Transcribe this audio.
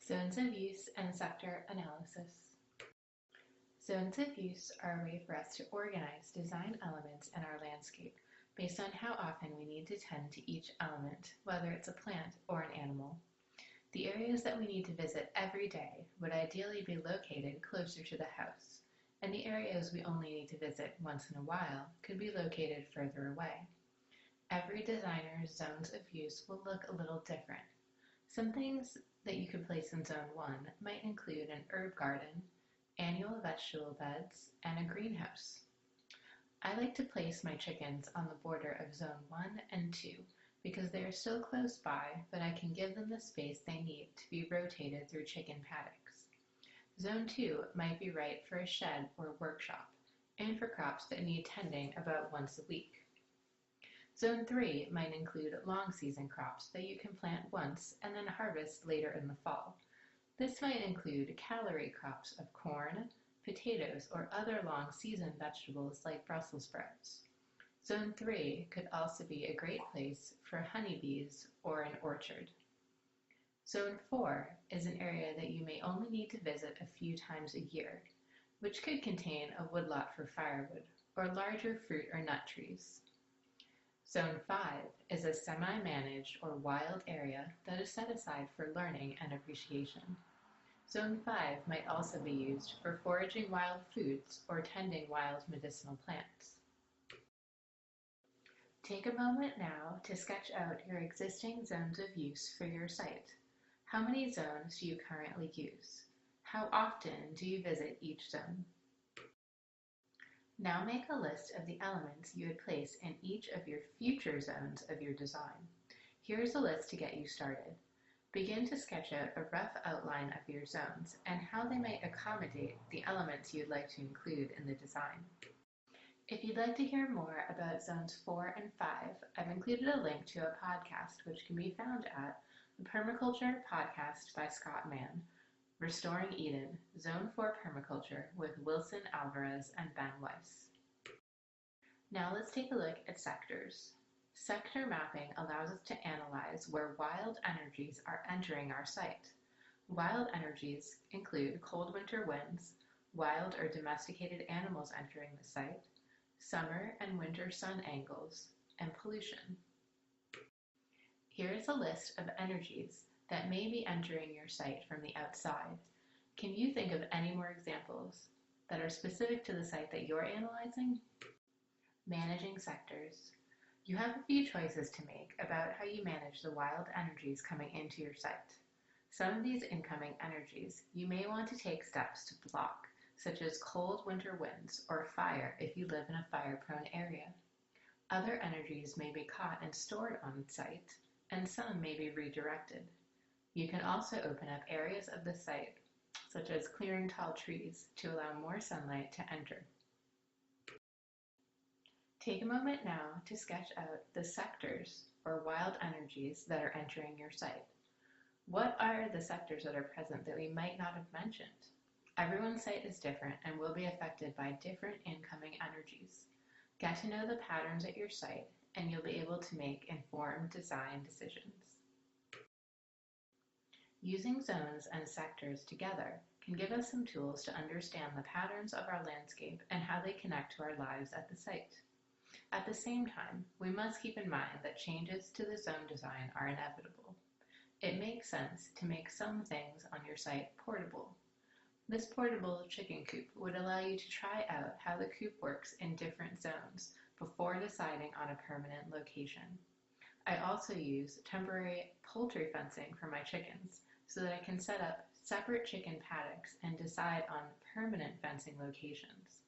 Zones of use and sector analysis. Zones of use are a way for us to organize design elements in our landscape based on how often we need to tend to each element, whether it's a plant or an animal. The areas that we need to visit every day would ideally be located closer to the house, and the areas we only need to visit once in a while could be located further away. Every designer's zones of use will look a little different. Some things that you could place in Zone 1 might include an herb garden, annual vegetable beds, and a greenhouse. I like to place my chickens on the border of Zone 1 and 2 because they are so close by, but I can give them the space they need to be rotated through chicken paddocks. Zone 2 might be right for a shed or workshop, and for crops that need tending about once a week. Zone 3 might include long season crops that you can plant once and then harvest later in the fall. This might include calorie crops of corn, potatoes, or other long season vegetables like Brussels sprouts. Zone 3 could also be a great place for honeybees or an orchard. Zone 4 is an area that you may only need to visit a few times a year, which could contain a woodlot for firewood or larger fruit or nut trees. Zone 5 is a semi-managed or wild area that is set aside for learning and appreciation. Zone 5 might also be used for foraging wild foods or tending wild medicinal plants. Take a moment now to sketch out your existing zones of use for your site. How many zones do you currently use? How often do you visit each zone? Now make a list of the elements you would place in each of your future zones of your design. Here's a list to get you started. Begin to sketch out a rough outline of your zones and how they might accommodate the elements you'd like to include in the design. If you'd like to hear more about Zones 4 and 5, I've included a link to a podcast which can be found at the Permaculture Podcast by Scott Mann, Restoring Eden, Zone 4 Permaculture with Wilson Alvarez and Ben Weiss. Now let's take a look at sectors. Sector mapping allows us to analyze where wild energies are entering our site. Wild energies include cold winter winds, wild or domesticated animals entering the site, summer and winter sun angles, and pollution. Here is a list of energies that may be entering your site from the outside. Can you think of any more examples that are specific to the site that you're analyzing? Managing sectors. You have a few choices to make about how you manage the wild energies coming into your site. Some of these incoming energies you may want to take steps to block, such as cold winter winds or fire if you live in a fire-prone area. Other energies may be caught and stored on site, and some may be redirected. You can also open up areas of the site, such as clearing tall trees, to allow more sunlight to enter. Take a moment now to sketch out the sectors or wild energies that are entering your site. What are the sectors that are present that we might not have mentioned? Everyone's site is different and will be affected by different incoming energies. Get to know the patterns at your site, and you'll be able to make informed design decisions. Using zones and sectors together can give us some tools to understand the patterns of our landscape and how they connect to our lives at the site. At the same time, we must keep in mind that changes to the zone design are inevitable. It makes sense to make some things on your site portable. This portable chicken coop would allow you to try out how the coop works in different zones before deciding on a permanent location. I also use temporary poultry fencing for my chickens so that I can set up separate chicken paddocks and decide on permanent fencing locations.